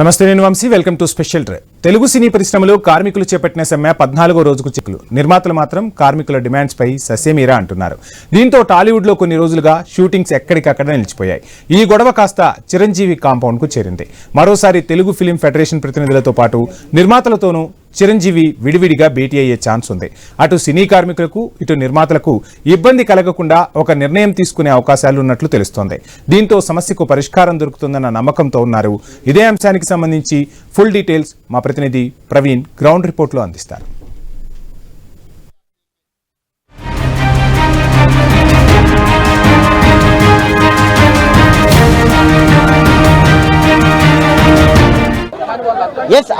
నమస్తే, నేను Vamshi. Welcome to special drive. Telugu సినీ పరిశ్రమలో కార్మికులు చేపట్టిన సమ్మె 14వ రోజుకు చిక్కులు. నిర్మాతలు మాత్రం కార్మికుల డిమాండ్స్ పై ససేమీరా అంటున్నారు. దీంతో టాలీవుడ్ లో కొన్ని రోజులుగా షూటింగ్స్ ఎక్కడికక్కడ నిలిచిపోయాయి. ఈ గొడవ కాస్త చిరంజీవి కాంపౌండ్ కు చేరింది. మరోసారి తెలుగు ఫిలిం ఫెడరేషన్ ప్రతినిధులతో పాటు నిర్మాతలతోనూ చిరంజీవి విడివిడిగా భేటీ అయ్యే ఛాన్స్ ఉంది. అటు సినీ కార్మికులకు ఇటు నిర్మాతలకు ఇబ్బంది కలగకుండా ఒక నిర్ణయం తీసుకునే అవకాశాలు ఉన్నట్లు తెలుస్తోంది. దీంతో సమస్యకు పరిష్కారం దొరుకుతుందన్న నమ్మకంతో ఉన్నారు. ఇదే అంశానికి సంబంధించి ఫుల్ డీటెయిల్స్ మా ప్రతినిధి ప్రవీణ్ గ్రౌండ్ రిపోర్ట్లో అందిస్తారు.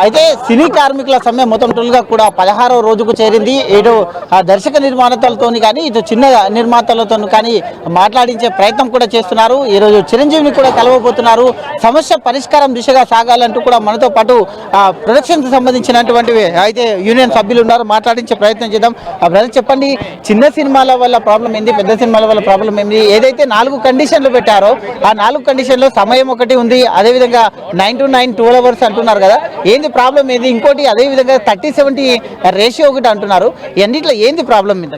అయితే సినీ కార్మికుల సమ్మె మొత్తం టోల్గా కూడా 16వ రోజుకు చేరింది. ఇటు దర్శక నిర్మాతలతో కానీ ఇటు చిన్న నిర్మాతలతో కానీ మాట్లాడించే ప్రయత్నం కూడా చేస్తున్నారు. ఈరోజు చిరంజీవిని కూడా కలవబోతున్నారు. సమస్య పరిష్కారం దిశగా సాగాలంటూ కూడా మనతో పాటు ప్రొడక్షన్కి సంబంధించినటువంటి అయితే యూనియన్ సభ్యులు ఉన్నారు. మాట్లాడించే ప్రయత్నం చేద్దాం. బ్రదర్, చెప్పండి, చిన్న సినిమాల వల్ల ప్రాబ్లం ఏంది, పెద్ద సినిమాల వల్ల ప్రాబ్లం ఏంది? ఏదైతే 4 కండిషన్లు పెట్టారో ఆ 4 కండిషన్లో సమయం ఒకటి ఉంది, అదేవిధంగా 9 to 9 12 hours అంటున్నారు కదా. ఏంది ప్రాబ్లం ఏంది? ఇంకోటి అదేవిధంగా 30-70 రేషియో ఒకటి అంటున్నారు. ఎన్నిట్లో ఏంది ప్రాబ్లం మీద?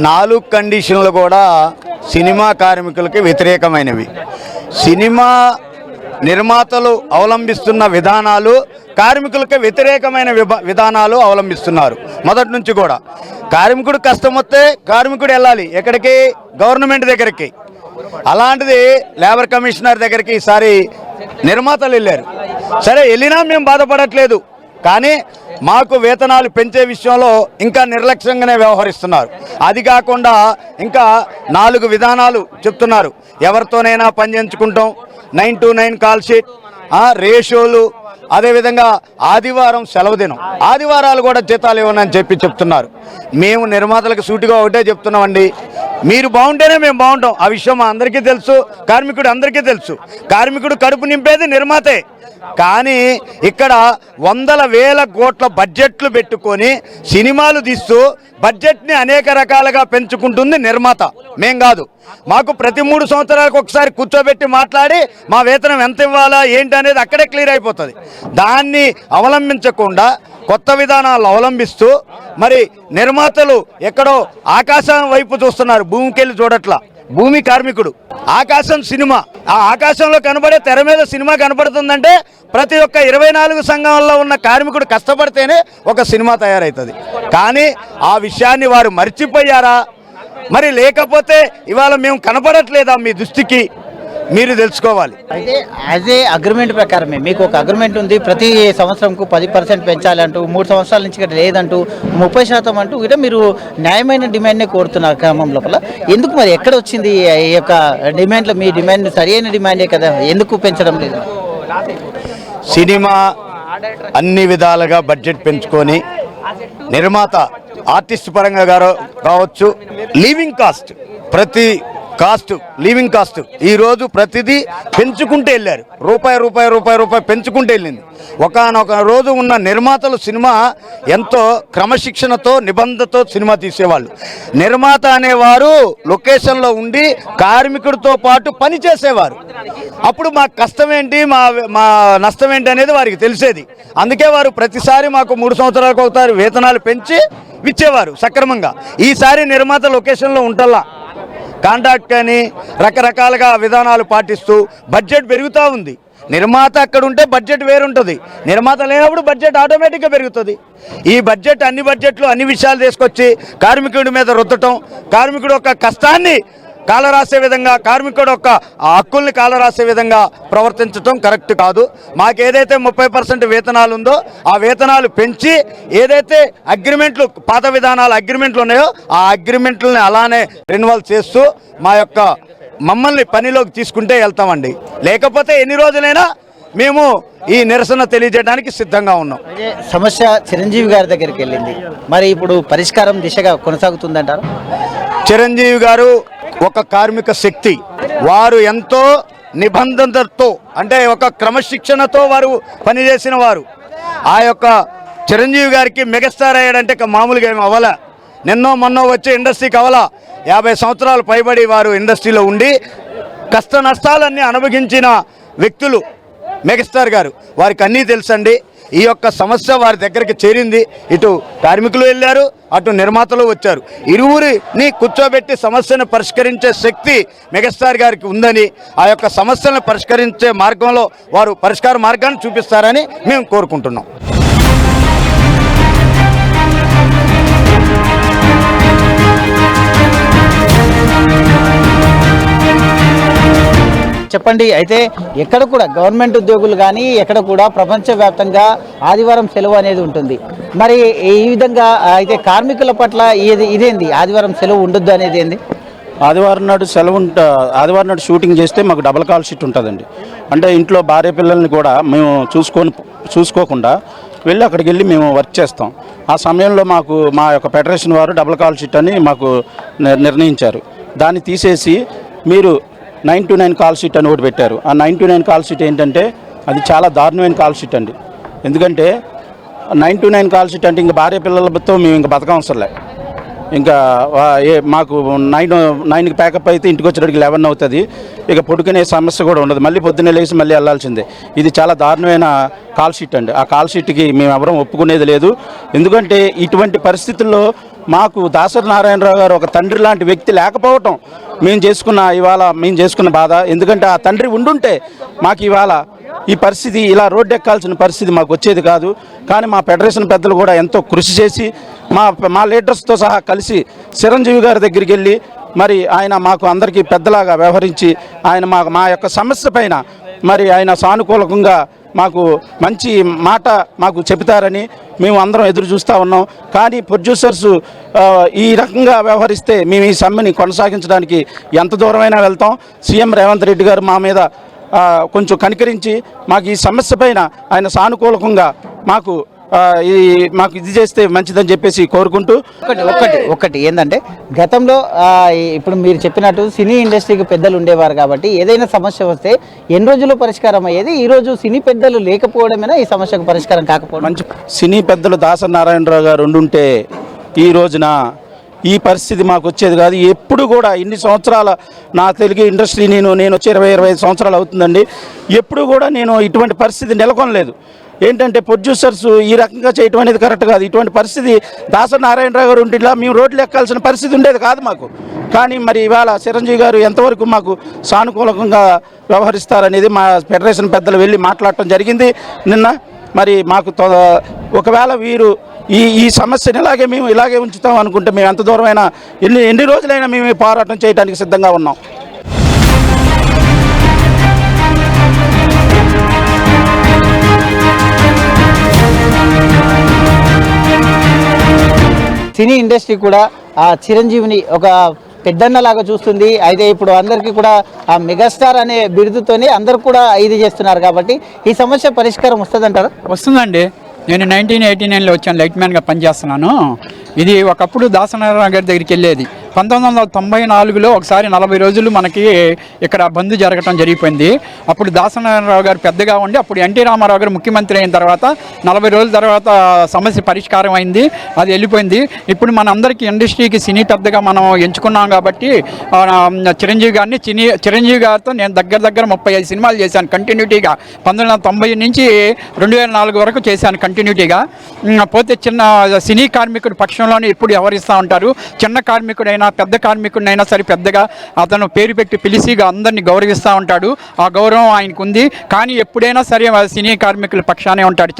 4 కండిషన్లు కూడా సినిమా కార్మికులకి వ్యతిరేకమైనవి. సినిమా నిర్మాతలు అవలంబిస్తున్న విధానాలు కార్మికులకి వ్యతిరేకమైన విధానాలు అవలంబిస్తున్నారు. మొదటి నుంచి కూడా కార్మికుడు కష్టం వస్తే కార్మికుడు వెళ్ళాలి ఎక్కడికి? గవర్నమెంట్ దగ్గరికి. అలాంటిది లేబర్ కమిషనర్ దగ్గరికి ఈసారి నిర్మాతలు వెళ్ళారు. సరే, వెళ్ళినా మేము బాధపడట్లేదు, కానీ మాకు వేతనాలు పెంచే విషయంలో ఇంకా నిర్లక్ష్యంగానే వ్యవహరిస్తున్నారు. అది కాకుండా ఇంకా 4 విధానాలు చెప్తున్నారు. ఎవరితోనైనా పని చేయించుకుంటాం, 9 to 9 కాల్ షీట్, రేషియోలు, అదేవిధంగా ఆదివారం సెలవు దినం, ఆదివారాలు కూడా జీతాలు ఇవ్వనని చెప్తున్నారు. మేము నిర్మాతలకు సూటిగా ఒకటే చెప్తున్నామండి, మీరు బాగుంటేనే మేము బాగుంటాం. ఆ విషయం మా అందరికీ తెలుసు, కార్మికుడు అందరికీ తెలుసు. కార్మికుడు కడుపు నింపేది నిర్మాతే. కానీ ఇక్కడ 100,000 కోట్ల బడ్జెట్లు పెట్టుకొని సినిమాలు తీస్తూ బడ్జెట్ని అనేక రకాలుగా పెంచుకుంటుంది నిర్మాత, మేం కాదు. మాకు ప్రతి 3 సంవత్సరాలకు ఒకసారి కూర్చోబెట్టి మాట్లాడి మా వేతనం ఎంత ఇవ్వాలా ఏంటి అనేది అక్కడే క్లియర్ అయిపోతుంది. దాన్ని అవలంబించకుండా కొత్త విధానాలు అవలంబిస్తూ మరి నిర్మాతలు ఎక్కడో ఆకాశం వైపు చూస్తున్నారు, భూమికెళ్ళి చూడట్లా. భూమి కార్మికుడు, ఆకాశం సినిమా. ఆ ఆకాశంలో కనబడే తెర మీద సినిమా కనబడుతుందంటే ప్రతి ఒక్క 24 సంఘంలో ఉన్న కార్మికుడు కష్టపడితేనే ఒక సినిమా తయారవుతుంది. కానీ ఆ విషయాన్ని వారు మర్చిపోయారా? మరి లేకపోతే ఇవాళ మేము కనపడట్లేదా మీ దృష్టికి? మీరు తెలుసుకోవాలి. అయితే యాజ్ ఏ అగ్రిమెంట్ ప్రకారమే మీకు ఒక అగ్రిమెంట్ ఉంది. ప్రతి సంవత్సరంకు 10% పెంచాలంటూ, 3 సంవత్సరాల నుంచి ఇక్కడ లేదంటూ 30% అంటూ ఇట మీరు న్యాయమైన డిమాండ్నే కోరుతున్నారు. క్రమం లోపల ఎందుకు మరి ఎక్కడ వచ్చింది ఈ యొక్క డిమాండ్లో? మీ డిమాండ్ సరైన డిమాండే కదా, ఎందుకు పెంచడం లేదు? సినిమా అన్ని విధాలుగా బడ్జెట్ పెంచుకొని నిర్మాత ఆర్టిస్ట్ పరంగా కావచ్చు, లివింగ్ కాస్ట్, ప్రతి కాస్ట్, లివింగ్ కాస్ట్ ఈరోజు ప్రతిదీ పెంచుకుంటూ వెళ్ళారు. రూపాయి పెంచుకుంటూ వెళ్ళింది. ఒకనొక రోజు ఉన్న నిర్మాతలు సినిమా ఎంతో క్రమశిక్షణతో నిబంధనతో సినిమా తీసేవాళ్ళు. నిర్మాత అనేవారు లొకేషన్లో ఉండి కార్మికుడితో పాటు పని చేసేవారు. అప్పుడు మా కష్టం ఏంటి, మా నష్టం ఏంటి అనేది వారికి తెలిసేది. అందుకే వారు ప్రతిసారి మాకు 3 సంవత్సరాలకు ఒకసారి వేతనాలు పెంచి ఇచ్చేవారు సక్రమంగా. ఈసారి నిర్మాత లొకేషన్లో ఉంటల్లా, కాంట్రాక్ట్ కానీ రకరకాలుగా విధానాలు పాటిస్తూ బడ్జెట్ పెరుగుతూ ఉంది. నిర్మాత అక్కడ ఉంటే బడ్జెట్ వేరుంటుంది, నిర్మాత లేనప్పుడు బడ్జెట్ ఆటోమేటిక్గా పెరుగుతుంది. ఈ బడ్జెట్ అన్ని బడ్జెట్లు అన్ని విషయాలు తీసుకొచ్చి కార్మికుడి మీద రుద్దటం, కార్మికుడు యొక్క కష్టాన్ని కాలరాసే విధంగా, కార్మికుడు యొక్క హక్కుల్ని కాలరాసే విధంగా ప్రవర్తించడం కరెక్ట్ కాదు. మాకేదైతే 30% వేతనాలు ఉందో ఆ వేతనాలు పెంచి ఏదైతే అగ్రిమెంట్లు, పాత విధానాల అగ్రిమెంట్లు ఉన్నాయో ఆ అగ్రిమెంట్లని అలానే రెన్యువల్ చేస్తూ మమ్మల్ని పనిలోకి తీసుకుంటే వెళ్తామండి. లేకపోతే ఎన్ని రోజులైనా మేము ఈ నిరసన తెలియజేయడానికి సిద్ధంగా ఉన్నాం. సమస్య చిరంజీవి గారి దగ్గరికి వెళ్ళింది, మరి ఇప్పుడు పరిష్కారం దిశగా కొనసాగుతుందంటారు? చిరంజీవి గారు ఒక కార్మిక శక్తి. వారు ఎంతో నిబంధనతో, అంటే ఒక క్రమశిక్షణతో వారు పనిచేసిన వారు. ఆ యొక్క చిరంజీవి గారికి మెగాస్టార్ అయ్యాడంటే మామూలుగా ఏమి అవ్వాలా. నిన్నో మొన్నో వచ్చే ఇండస్ట్రీకి అవ్వాలా. 50 సంవత్సరాలు పైబడి వారు ఇండస్ట్రీలో ఉండి కష్ట నష్టాలన్నీ అనుభవించిన వ్యక్తులు. మెగాస్టార్ గారు, వారికి అన్నీ తెలుసండి. ఈ యొక్క సమస్య వారి దగ్గరికి చేరింది. ఇటు కార్మికులు వెళ్ళారు, అటు నిర్మాతలు వచ్చారు. ఇరువురిని కూర్చోబెట్టి సమస్యను పరిష్కరించే శక్తి మెగాస్టార్ గారికి ఉందని, ఆ యొక్క సమస్యలను పరిష్కరించే మార్గంలో వారు పరిష్కార మార్గాన్ని చూపిస్తారని మేము కోరుకుంటున్నాం. చెప్పండి. అయితే ఎక్కడ కూడా గవర్నమెంట్ ఉద్యోగులు కానీ ఎక్కడ కూడా ప్రపంచవ్యాప్తంగా ఆదివారం సెలవు అనేది ఉంటుంది. మరి ఈ విధంగా అయితే కార్మికుల పట్ల ఇదేంది ఆదివారం సెలవు ఉండొద్దు అనేది ఏంది? ఆదివారం నాడు ఆదివారం నాడు షూటింగ్ చేస్తే మాకు డబుల్ కాల్ షీట్ ఉంటుందండి. అంటే ఇంట్లో భార్య పిల్లల్ని కూడా మేము చూసుకోకుండా వెళ్ళి అక్కడికి వెళ్ళి మేము వర్క్ చేస్తాం. ఆ సమయంలో మాకు మా యొక్క ఫెడరేషన్ వారు డబుల్ కాల్ షీట్ అని మాకు నిర్ణయించారు. దాన్ని తీసేసి మీరు 9 to 9 కాల్ షీట్ అని ఒకటి పెట్టారు. ఆ 9 to 9 కాల్ షీట్ ఏంటంటే అది చాలా దారుణమైన కాల్ షీట్ అండి. ఎందుకంటే 9 to 9 కాల్ షీట్ అంటే ఇంకా భార్య పిల్లలతో మేము ఇంకా బతకవసరంలే. ఇంకా మాకు 9కి ప్యాకప్ అయితే ఇంటికి వచ్చేటికి 11 అవుతుంది. ఇక పడుకునే సమస్య కూడా ఉండదు. మళ్ళీ పొద్దున్నే లేచి మళ్ళీ వెళ్ళాల్సిందే. ఇది చాలా దారుణమైన కాల్ షీట్ అండి. ఆ కాల్ షీట్కి మేము ఎవరం ఒప్పుకునేది లేదు. ఎందుకంటే ఇటువంటి పరిస్థితుల్లో మాకు దాసరి నారాయణరావు గారు ఒక తండ్రి లాంటి వ్యక్తి లేకపోవటం మేము చేసుకున్న బాధ. ఎందుకంటే ఆ తండ్రి ఉండుంటే మాకు ఇవాళ ఈ పరిస్థితి ఇలా రోడ్డు ఎక్కాల్సిన పరిస్థితి మాకు వచ్చేది కాదు. కానీ మా ఫెడరేషన్ పెద్దలు కూడా ఎంతో కృషి చేసి మా లీడర్స్తో సహా కలిసి చిరంజీవి గారి దగ్గరికి వెళ్ళి మరి ఆయన మాకు అందరికీ పెద్దలాగా వ్యవహరించి ఆయన మా యొక్క సమస్య పైన మరి ఆయన సానుకూలంగా మాకు మంచి మాట మాకు చెబుతారని మేము అందరం ఎదురు చూస్తూ ఉన్నాం. కానీ ప్రొడ్యూసర్స్ ఈ రకంగా వ్యవహరిస్తే మేము ఈ సమ్మెని కొనసాగించడానికి ఎంత దూరమైనా వెళ్తాం. సీఎం రేవంత్ రెడ్డి గారు మా మీద కొంచెం కనికరించి మాకు ఈ సమస్య పైన ఆయన సానుకూలంగా మాకు ఇది చేస్తే మంచిదని చెప్పేసి కోరుకుంటూ ఒకటి ఏంటంటే గతంలో ఇప్పుడు మీరు చెప్పినట్టు సినీ ఇండస్ట్రీకి పెద్దలు ఉండేవారు కాబట్టి ఏదైనా సమస్య వస్తే ఎన్ని రోజుల్లో పరిష్కారం అయ్యేది. ఈరోజు సినీ పెద్దలు లేకపోవడమేనా ఈ సమస్యకు పరిష్కారం కాకపోవడం? మంచి సినీ పెద్దలు దాసరి నారాయణరావు గారు ఉండుంటే ఈ రోజున ఈ పరిస్థితి మాకు వచ్చేది కాదు. ఎప్పుడు కూడా ఇన్ని సంవత్సరాల నా తెలుగు ఇండస్ట్రీ నేను వచ్చి 20-25 సంవత్సరాలు అవుతుందండి. ఎప్పుడు కూడా నేను ఇటువంటి పరిస్థితి నెలకొనలేదు. ఏంటంటే ప్రొడ్యూసర్స్ ఈ రకంగా చేయటం అనేది కరెక్ట్ కాదు. ఇటువంటి పరిస్థితి దాసరి నారాయణరావు గారు ఉండిలా మేము రోడ్లు ఎక్కాల్సిన పరిస్థితి ఉండేది కాదు మాకు. కానీ మరి ఇవాళ చిరంజీవి గారు ఎంతవరకు మాకు సానుకూలంగా వ్యవహరిస్తారనేది మా ఫెడరేషన్ పెద్దలు వెళ్ళి మాట్లాడటం జరిగింది నిన్న. మరి మాకు ఒకవేళ వీరు ఈ సమస్యను మేము ఇలాగే ఉంచుతాం అనుకుంటే మేము ఎంత దూరమైనా ఎన్ని రోజులైనా మేము పోరాటం చేయడానికి సిద్ధంగా ఉన్నాం. సినీ ఇండస్ట్రీ కూడా ఆ చిరంజీవిని ఒక పెద్దన్నలాగా చూస్తుంది. అయితే ఇప్పుడు అందరికీ కూడా ఆ మెగాస్టార్ అనే బిరుదుతోనే అందరూ కూడా ఇది చేస్తున్నారు కాబట్టి ఈ సమస్య పరిష్కారం వస్తుందంటారా? వస్తుందండి. నేను 1989లో వచ్చాను, లైట్ మ్యాన్గా పనిచేస్తున్నాను. ఇది ఒకప్పుడు దాసనారాయణ గారి దగ్గరికి వెళ్ళేది. 1994లో ఒకసారి 40 రోజులు మనకి ఇక్కడ బంద్ జరగటం జరిగిపోయింది. అప్పుడు దాసనారాయణరావు గారు పెద్దగా ఉండి అప్పుడు ఎన్టీ రామారావు గారు ముఖ్యమంత్రి అయిన తర్వాత 40 రోజుల తర్వాత సమస్య పరిష్కారం అయింది, అది వెళ్ళిపోయింది. ఇప్పుడు మన అందరికీ ఇండస్ట్రీకి సినీ పెద్దగా మనం ఎంచుకున్నాం కాబట్టి చిరంజీవి గారితో నేను దగ్గర 35 సినిమాలు చేశాను కంటిన్యూటీగా. 1990 నుంచి 2004 వరకు చేశాను కంటిన్యూటీగా. పోతే చిన్న సినీ కార్మికుడి పక్షంలోనే ఎప్పుడు వ్యవహరిస్తూ ఉంటారు. చిన్న కార్మికుడైనా పెద్ద కార్మికుడినైనా సరే పెద్దగా అతను పేరు పెట్టి పిలిచిగా అందరినీ గౌరవిస్తూ ఉంటాడు. ఆ గౌరవం ఆయనకు ఉంది. కానీ ఎప్పుడైనా సరే సినీ కార్మికుల పక్షానే ఉంటాడు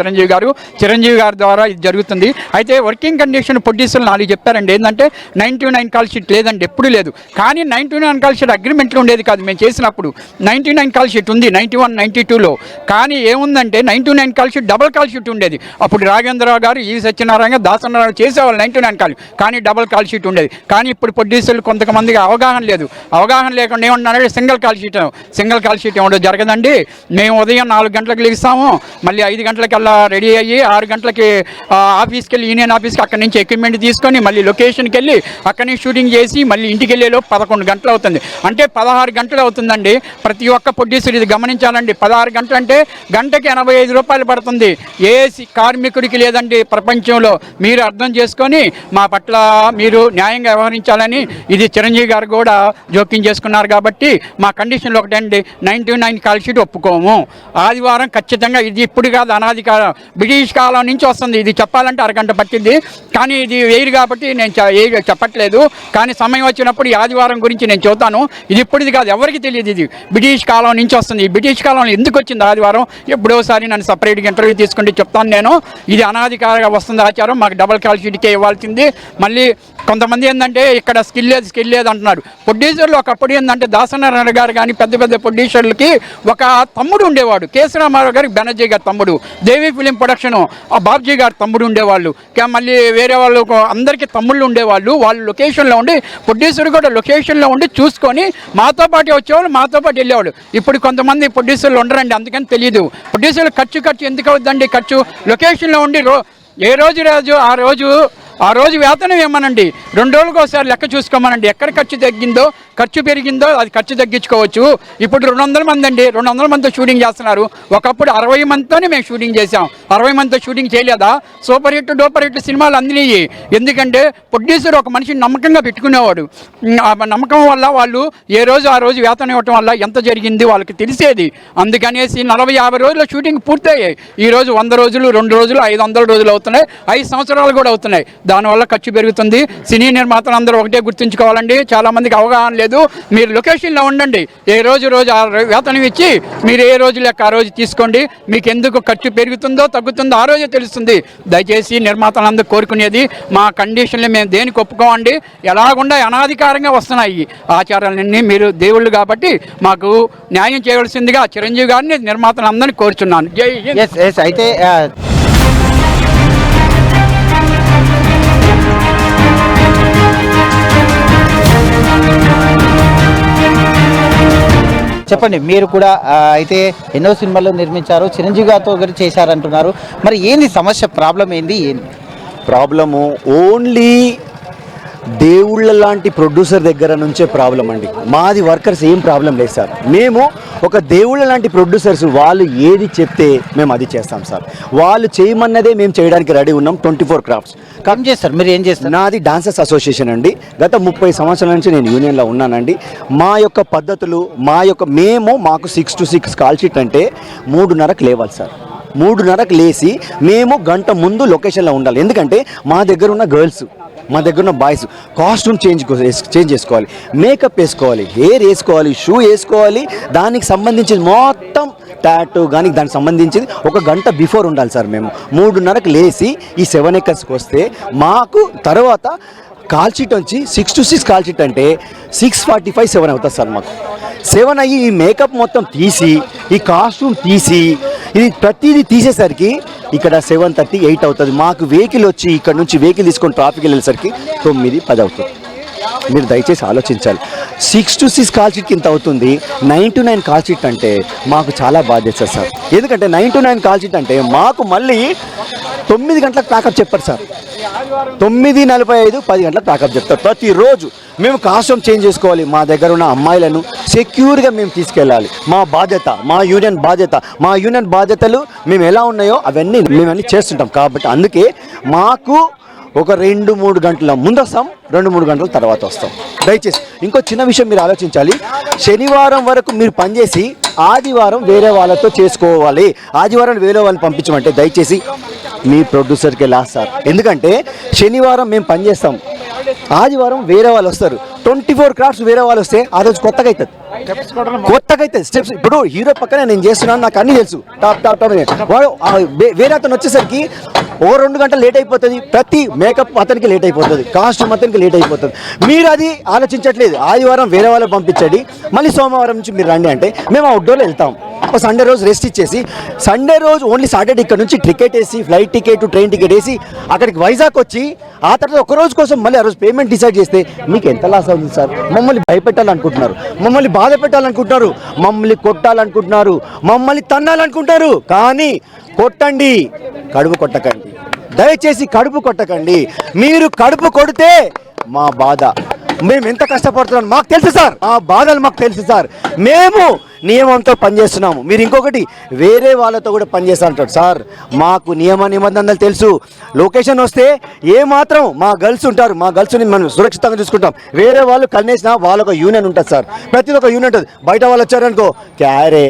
చిరంజీవి గారి ద్వారా ఇది జరుగుతుంది. అయితే వర్కింగ్ కండిషన్ ప్రొడ్యూసర్లు 4 చెప్పారండి. ఏంటంటే 9 to 9 కాల్ షీట్ లేదండి, ఎప్పుడు లేదు. కానీ 9 to 9 కాల్ షీట్ అగ్రిమెంట్లో ఉండేది కాదు. మేము చేసినప్పుడు 9 to 9 కాల్ షీట్ ఉంది 91, 92లో. కానీ ఏముందంటే 9 to 9 call sheet double call sheet ఉండేది. అప్పుడు రాఘవేంద్రరావు గారు, ఈ సత్యనారాయణ, దాసనారాయణ చేసేవాళ్ళు 9 to 9 కాల్, కానీ డబుల్ కాల్ షీట్ ఉండేది. కానీ ఇప్పుడు ప్రొడ్యూసర్లు కొంతమందికి అవగాహన లేదు. అవగాహన లేకుండా ఏమన్నారంటే సింగిల్ కాల్ షీట్ ఏమో జరగదండి. మేము ఉదయం 4 గంటలకు లేస్తాము, మళ్ళీ 5 గంటలకల్లా రెడీ అయ్యి 6 గంటలకి ఆఫీస్కి వెళ్ళి యూనియన్ ఆఫీస్కి అక్కడి నుంచి ఎక్విప్మెంట్ తీసుకొని మళ్ళీ లొకేషన్కి వెళ్ళి అక్కడి నుంచి షూటింగ్ చేసి మళ్ళీ ఇంటికి వెళ్ళేలోపు 11 గంటలు అవుతుంది. అంటే 16 గంటలు అవుతుందండి. ప్రతి ఒక్క ప్రొడ్యూసర్ ఇది గమనించాలండి. 16 గంటలు అంటే గంటకి 85 రూపాయలు పడుతుంది. ఏ కార్మికుడికి లేదండి ప్రపంచంలో. మీరు అర్థం చేసుకొని మా పట్ల మీరు న్యాయంగా వ్యవహరించాలని చేసుకోవాలని ఇది చిరంజీవి గారు కూడా జోక్యం చేసుకున్నారు కాబట్టి మా కండిషన్లో ఒకటండి 99 కాల్ షీట్ ఒప్పుకోము. ఆదివారం ఖచ్చితంగా ఇది ఇప్పుడు కాదు, అనాది కాలం బ్రిటిష్ కాలం నుంచి వస్తుంది. ఇది చెప్పాలంటే అరగంట పట్టింది, కానీ ఇది వేరు కాబట్టి నేను చెప్పట్లేదు. కానీ సమయం వచ్చినప్పుడు ఈ ఆదివారం గురించి నేను చెబుతాను. ఇది ఇప్పుడుది కాదు, ఎవరికి తెలియదు. ఇది బ్రిటిష్ కాలం నుంచి వస్తుంది. ఈ బ్రిటిష్ కాలంలో ఎందుకు వచ్చింది ఆదివారం ఎప్పుడోసారి నన్ను సపరేట్గా ఇంటర్వ్యూ తీసుకుంటే చెప్తాను నేను. ఇది అనాదికారంగా వస్తుంది ఆచారం. మాకు డబుల్ కాల్ షీట్కే ఇవ్వాల్సింది. మళ్ళీ కొంతమంది ఏంటంటే ఇక్కడ స్కిల్ లేదు అంటున్నారు. ప్రొడ్యూసర్లు ఒకప్పుడు ఏంటంటే దాసనారాయణ గారు కానీ పెద్ద పెద్ద ప్రొడ్యూసర్లకి ఒక తమ్ముడు ఉండేవాడు. కేసీ రామారావు గారికి బెనర్జీ గారి తమ్ముడు, దేవి ఫిలిం ప్రొడక్షన్ బాబ్జీ గారి తమ్ముడు ఉండేవాళ్ళు. మళ్ళీ వేరే వాళ్ళు అందరికీ తమ్ముళ్ళు ఉండేవాళ్ళు. వాళ్ళు లొకేషన్లో ఉండి ప్రొడ్యూసర్ కూడా లొకేషన్లో ఉండి చూసుకొని మాతో పాటు వచ్చేవాళ్ళు, మాతో పాటు వెళ్ళేవాళ్ళు. ఇప్పుడు కొంతమంది ప్రొడ్యూసర్లు ఉండరండి, అందుకని తెలియదు. ప్రొడ్యూసర్లు ఖర్చు ఎందుకు అవుతుందండి? ఖర్చు లొకేషన్లో ఉండి ఏ రోజు ఆ రోజు వేతనం ఏమనండి, 2 రోజులకు ఒకసారి లెక్క చూసుకోమనండి. ఎక్కడ ఖర్చు తగ్గిందో, ఖర్చు పెరిగిందో అది ఖర్చు తగ్గించుకోవచ్చు. ఇప్పుడు 200 మంది అండి, 200 మందితో షూటింగ్ చేస్తున్నారు. ఒకప్పుడు 60 మందితోనే మేము షూటింగ్ చేసాం. 60 మందితో షూటింగ్ చేయలేదా? సూపర్ హిట్ డూపర్ హిట్ సినిమాలు అందినాయి. ఎందుకంటే ప్రొడ్యూసర్ ఒక మనిషిని నమ్మకంగా పెట్టుకునేవాడు. ఆ నమ్మకం వల్ల వాళ్ళు ఏ రోజు ఆ రోజు వేతనం ఇవ్వటం వల్ల ఎంత జరిగింది వాళ్ళకి తెలిసేది. అందుకనేసి 40-50 రోజుల షూటింగ్ పూర్తయ్యాయి. ఈరోజు 100 రోజులు, 2 రోజులు, 500 రోజులు అవుతున్నాయి, 5 సంవత్సరాలు కూడా అవుతున్నాయి. దానివల్ల ఖర్చు పెరుగుతుంది. సినీ నిర్మాతలు అందరూ ఒకటే గుర్తుంచుకోవాలండి, చాలా మందికి అవగాహన లేదు. మీరు లొకేషన్లో ఉండండి, ఏ రోజు ఆ వేతనం ఇచ్చి మీరు ఏ రోజు లెక్క ఆ రోజు తీసుకోండి. మీకు ఎందుకు ఖర్చు పెరుగుతుందో తగ్గుతుందో ఆ రోజే తెలుస్తుంది. దయచేసి నిర్మాతలందరూ కోరుకునేది, మా కండిషన్లు మేము దేనికి ఒప్పుకోమండి. ఎలాగుండా అనాధికారంగా వస్తున్నాయి ఆచారాలన్నీ. మీరు దేవుళ్ళు కాబట్టి మాకు న్యాయం చేయవలసిందిగా చిరంజీవి గారిని నిర్మాతలందరినీ కోరుచున్నాను. జై హింద్. అయితే చెప్పండి, మీరు కూడా అయితే ఎన్నో సినిమాలు నిర్మించారు, చిరంజీవి గారితో ఒకటి చేశారంటున్నారు. మరి ఏంది సమస్య, ప్రాబ్లం ఏంది? ప్రాబ్లము ఓన్లీ దేవుళ్ళ లాంటి ప్రొడ్యూసర్ దగ్గర నుంచే ప్రాబ్లం అండి. మాది వర్కర్స్ ఏం ప్రాబ్లం లేదు సార్. మేము ఒక దేవుళ్ళ లాంటి ప్రొడ్యూసర్స్, వాళ్ళు ఏది చెప్తే మేము అది చేస్తాం సార్. వాళ్ళు చేయమన్నదే మేము చేయడానికి రెడీ ఉన్నాం. 24 క్రాఫ్ట్స్ ఏం చేస్తారు మీరు? ఏం చేస్తారు? నాది డాన్సర్స్ అసోసియేషన్ అండి. గత 30 సంవత్సరాల నుంచి నేను యూనియన్లో ఉన్నానండి. మా యొక్క పద్ధతులు, మాకు 6 to 6 కాల్ షీట్ అంటే 3:30కు లేవాలి సార్. 3:30కు లేచి మేము గంట ముందు లొకేషన్లో ఉండాలి. ఎందుకంటే మా దగ్గర ఉన్న గర్ల్స్, మా దగ్గర ఉన్న బాయ్స్ కాస్ట్యూమ్ చేంజ్ చేసుకోవాలి, మేకప్ వేసుకోవాలి, హెయిర్ వేసుకోవాలి, షూ వేసుకోవాలి. దానికి సంబంధించిన మొత్తం టాటూ కానీ దానికి సంబంధించింది ఒక గంట బిఫోర్ ఉండాలి సార్. మేము 3:30కు లేచి ఈ 7 acresకి వస్తే మాకు తర్వాత కాల్ షీట్ వచ్చి 6 to 6 కాల్ షీట్ అంటే 6:45, 7 అవుతుంది సార్. మాకు 7 అయ్యి ఈ మేకప్ మొత్తం తీసి, ఈ కాస్ట్యూమ్ తీసి, ఇది ప్రతిదీ తీసేసరికి ఇక్కడ 7:30, 8 అవుతుంది. మాకు వెహికల్ వచ్చి ఇక్కడ నుంచి వెహికల్ తీసుకొని ట్రాఫిక్ వెళ్ళేసరికి 9, 10 అవుతుంది. మీరు దయచేసి ఆలోచించాలి. 6 to 6 కాల్ షీట్కి ఇంత అవుతుంది. 9 to 9 కాల్ షీట్ అంటే మాకు చాలా బాధ్యత సార్. ఎందుకంటే 9 to 9 కాల్ షీట్ అంటే మాకు మళ్ళీ 9 గంటలకు ప్యాకప్ చెప్పారు సార్. 9:45, 10 గంటలకు ప్యాకప్ చెప్తారు. ప్రతిరోజు మేము కాస్ట్యూమ్ చేంజ్ చేసుకోవాలి. మా దగ్గర ఉన్న అమ్మాయిలను సెక్యూర్గా మేము తీసుకెళ్ళాలి. మా బాధ్యత, మా యూనియన్ బాధ్యతలు మేము ఎలా ఉన్నాయో అవన్నీ చేస్తుంటాం. కాబట్టి అందుకే మాకు ఒక 2-3 గంటల ముందు వస్తాం, 2-3 గంటల తర్వాత వస్తాం. దయచేసి ఇంకో చిన్న విషయం మీరు ఆలోచించాలి. శనివారం వరకు మీరు పనిచేసి ఆదివారం వేరే వాళ్ళతో చేసుకోవాలి. ఆదివారం వేరే వాళ్ళని పంపించమంటే దయచేసి మీ ప్రొడ్యూసర్కి లాస్ సార్. ఎందుకంటే శనివారం మేము పనిచేస్తాం, ఆదివారం వేరే వాళ్ళు వస్తారు. 24 క్రాఫ్ట్స్ వేరే వాళ్ళు వస్తే ఆ రోజు కొత్తగా అవుతుంది స్టెప్స్. ఇప్పుడు హీరో పక్కనే నేను చేస్తున్నాను, నాకు అన్నీ తెలుసు. టాప్ వాడు వేరే అతను వచ్చేసరికి 2 గంటలు లేట్ అయిపోతుంది. ప్రతి మేకప్ అతనికి లేట్ అయిపోతుంది, కాస్ట్యూమ్ అతనికి లేట్ అయిపోతుంది. మీరు అది ఆలోచించట్లేదు. ఆదివారం వేరే వాళ్ళకి పంపించండి, మళ్ళీ సోమవారం నుంచి మీరు రండి అంటే మేము అవుట్డోర్లో వెళ్తాం. సండే రోజు రెస్ట్ ఇచ్చేసి, సండే రోజు ఓన్లీ సాటర్డే ఇక్కడ నుంచి టికెట్ వేసి, ఫ్లైట్ టికెట్, ట్రైన్ టికెట్ వేసి అక్కడికి వైజాగ్ వచ్చి ఆ తర్వాత ఒక రోజు కోసం మళ్ళీ ఆ రోజు పేమెంట్ డిసైడ్ చేస్తే మీకు ఎంత లాస్ అవుతుంది సార్? మమ్మల్ని భయపెట్టాలనుకుంటున్నారు, మమ్మల్ని బాధ పెట్టాలనుకుంటున్నారు, మమ్మల్ని కొట్టాలనుకుంటున్నారు, మమ్మల్ని తన్నాలనుకుంటారు. కానీ కొట్టండి, కడుపు కొట్టకండి. దయచేసి కడుపు కొట్టకండి. మీరు కడుపు కొడితే మా బాధ, మేము ఎంత కష్టపడుతున్నాం మాకు తెలుసు సార్. ఆ బాధలు మాకు తెలుసు సార్. మేము నియమంతో పనిచేస్తున్నాము. మీరు ఇంకొకటి వేరే వాళ్ళతో కూడా పనిచేస్తా అంటారు. సార్ మాకు నియమ నిబంధనలు తెలుసు. లొకేషన్ వస్తే ఏమాత్రం మా గర్ల్స్ ఉంటారు, మా గర్ల్స్ని మనం సురక్షితంగా చూసుకుంటాం. వేరే వాళ్ళు కన్నేసినా వాళ్ళొక యూనియన్ ఉంటుంది సార్, ప్రతిదీ ఒక యూనియన్ ఉంటుంది. బయట వాళ్ళు వచ్చారనుకో క్యారే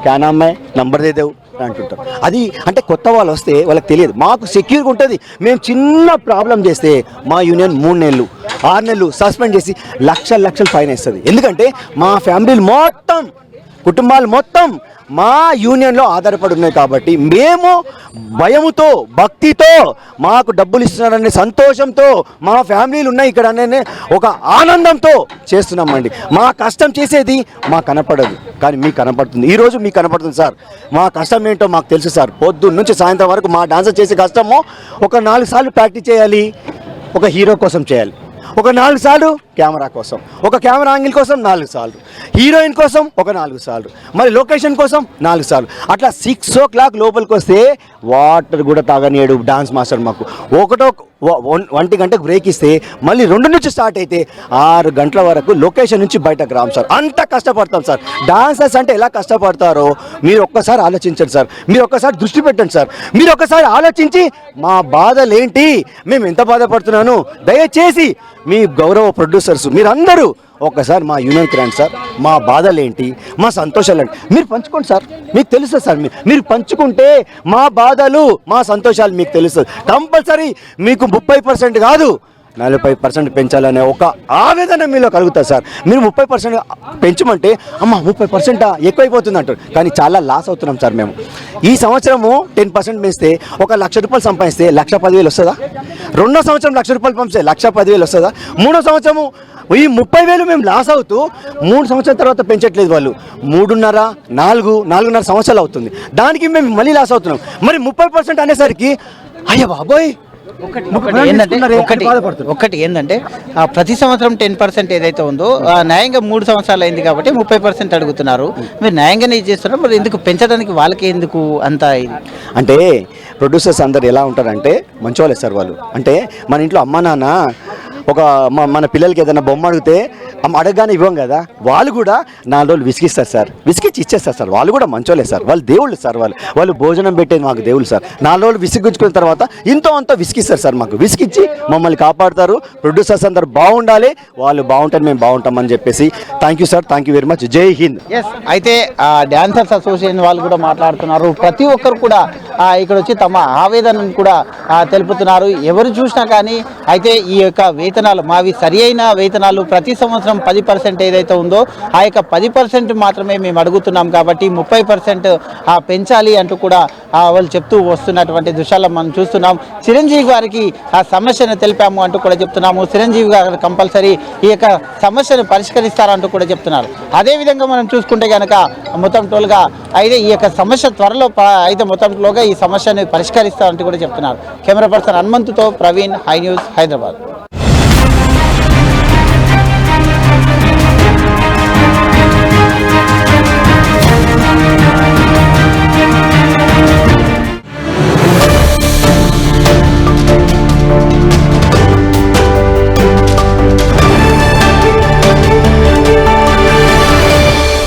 క్యానమ్మాయి నంబర్ దేదేవు అంటుంటారు. అది అంటే కొత్త వాళ్ళు వస్తే వాళ్ళకి తెలియదు. మాకు సెక్యూర్గా ఉంటుంది. మేము చిన్న ప్రాబ్లం చేస్తే మా యూనియన్ 3 నెలలు 6 నెలలు సస్పెండ్ చేసి లక్షలు ఫైన్ వేస్తుంది. ఎందుకంటే మా ఫ్యామిలీలు మొత్తం కుటుంబాలు మొత్తం మా యూనియన్లో ఆధారపడి ఉన్నాయి కాబట్టి మేము భయముతో భక్తితో మాకు డబ్బులు ఇస్తున్నారనే సంతోషంతో మా ఫ్యామిలీలు ఉన్నాయి ఇక్కడ అనే ఒక ఆనందంతో చేస్తున్నామండి. మా కష్టం చేసేది మాకు కనపడదు, కానీ మీకు కనపడుతుంది. ఈరోజు మీకు కనపడుతుంది సార్. మా కష్టం ఏంటో మాకు తెలుసు సార్. పొద్దున్న నుంచి సాయంత్రం వరకు మా డాన్సర్ చేసే కష్టము ఒక 4 సార్లు ప్రాక్టీస్ చేయాలి, ఒక హీరో కోసం చేయాలి, ఒక 4 సార్లు కెమెరా కోసం, ఒక కెమెరా యాంగిల్ కోసం 4 సార్లు, హీరోయిన్ కోసం ఒక 4 సార్లు, మరి లొకేషన్ కోసం 4 సార్లు. అట్లా 6 o'clock లోపలికి వస్తే వాటర్ కూడా తాగనియడు డాన్స్ మాస్టర్ మాకు. 1 గంటకు బ్రేక్ ఇస్తే మళ్ళీ 2 నుంచి స్టార్ట్ అయితే 6 గంటల వరకు లొకేషన్ నుంచి బయటకు రాము సార్. అంత కష్టపడతాం సార్. డాన్సర్స్ అంటే ఎలా కష్టపడతారో మీరు ఒక్కసారి ఆలోచించండి సార్. మీరు ఒక్కసారి దృష్టి పెట్టండి సార్. మీరు ఒక్కసారి ఆలోచించి మా బాధలు ఏంటి, మేము ఎంత బాధపడుతున్నాను, దయచేసి మీ గౌరవ ప్రొడ్యూసర్స్ మీరందరూ ఒక్కసారి మా యూనియన్కి రండి సార్. మా బాధలు ఏంటి, మా సంతోషాలు ఏంటి మీరు పంచుకోండి సార్. మీకు తెలుస్తుంది సార్. మీరు పంచుకుంటే మా బాధలు మా సంతోషాలు మీకు తెలుస్తుంది. కంపల్సరీ మీకు 30% కాదు 40% పెంచాలనే ఒక ఆవేదన మీలో కలుగుతుంది సార్. మీరు 30% పెంచమంటే అమ్మ 30% ఎక్కువైపోతుంది అంటారు, కానీ చాలా లాస్ అవుతున్నాం సార్ మేము. ఈ సంవత్సరము 10% పెంచితే ఒక ₹1,00,000 సంపాదిస్తే 1,10,000 వస్తుందా? 2వ సంవత్సరం ₹1,00,000 పంపిస్తే 1,10,000 వస్తుందా? 3వ సంవత్సరము ఈ 30,000 మేము లాస్ అవుతూ 3 సంవత్సరాల తర్వాత పెంచట్లేదు వాళ్ళు. 4.5 సంవత్సరాలు అవుతుంది. దానికి మేము మళ్ళీ లాస్ అవుతున్నాం. మరి 30% అనేసరికి అయ్య బాబోయ్. ఒకటి ఏంటంటే ప్రతి సంవత్సరం 10% ఏదైతే ఉందో న్యాయంగా 3 సంవత్సరాలు అయింది కాబట్టి 30% అడుగుతున్నారు. మీరు న్యాయంగానే చేస్తున్నారు, మరి ఎందుకు పెంచడానికి వాళ్ళకి ఎందుకు అంత ఇది? అంటే ప్రొడ్యూసర్స్ అందరు ఎలా ఉంటారంటే మంచివాళ్ళే సార్ వాళ్ళు. అంటే మన ఇంట్లో అమ్మ నాన్న ఒక మన పిల్లలకి ఏదైనా బొమ్మ అడిగితే అడగగానే ఇవ్వం కదా, వాళ్ళు కూడా 4 రోజులు విసిగిస్తారు సార్. విసిగిచ్చి ఇచ్చేస్తారు సార్. వాళ్ళు కూడా మంచోళ్ళే సార్. వాళ్ళు దేవుళ్ళు సార్. వాళ్ళు భోజనం పెట్టేది మాకు దేవుళ్ళు సార్. 4 రోజులు విసిగించుకున్న తర్వాత ఇంతో అంతా విసిగిస్తారు సార్. మాకు విసిగిచ్చి మమ్మల్ని కాపాడుతారు. ప్రొడ్యూసర్స్ అందరు బాగుండాలి, వాళ్ళు బాగుంటారు, మేము బాగుంటామని చెప్పేసి thank you sir. Thank you very much. జై హింద్. ఎస్, అయితే డాన్సర్స్ అసోసియేషన్ వాళ్ళు కూడా మాట్లాడుతున్నారు. ప్రతి ఒక్కరు కూడా ఇక్కడ వచ్చి తమ ఆవేదనను కూడా తెలుపుతున్నారు. ఎవరు చూసినా కానీ అయితే ఈ యొక్క వేతనాలు మావి సరి అయిన వేతనాలు ప్రతి సంవత్సరం 10% ఏదైతే ఉందో ఆ యొక్క 10% మాత్రమే మేము అడుగుతున్నాం కాబట్టి 30% పెంచాలి అంటూ కూడా వాళ్ళు చెప్తూ వస్తున్నటువంటి దృశ్యాలను మనం చూస్తున్నాం. చిరంజీవి గారికి ఆ సమస్యను తెలిపాము అంటూ కూడా చెప్తున్నాము. చిరంజీవి గారు కంపల్సరీ ఈ యొక్క సమస్యను పరిష్కరిస్తారంటూ కూడా చెప్తున్నారు. అదేవిధంగా మనం చూసుకుంటే కనుక మొత్తం టోల్గా అయితే ఈ యొక్క సమస్య త్వరలో అయితే మొత్తం టోల్గా ఈ సమస్యను పరిష్కరిస్తారంటూ కూడా చెప్తున్నారు. కెమెరా పర్సన్ హనుమంతుతో ప్రవీణ్, హై న్యూస్, హైదరాబాద్.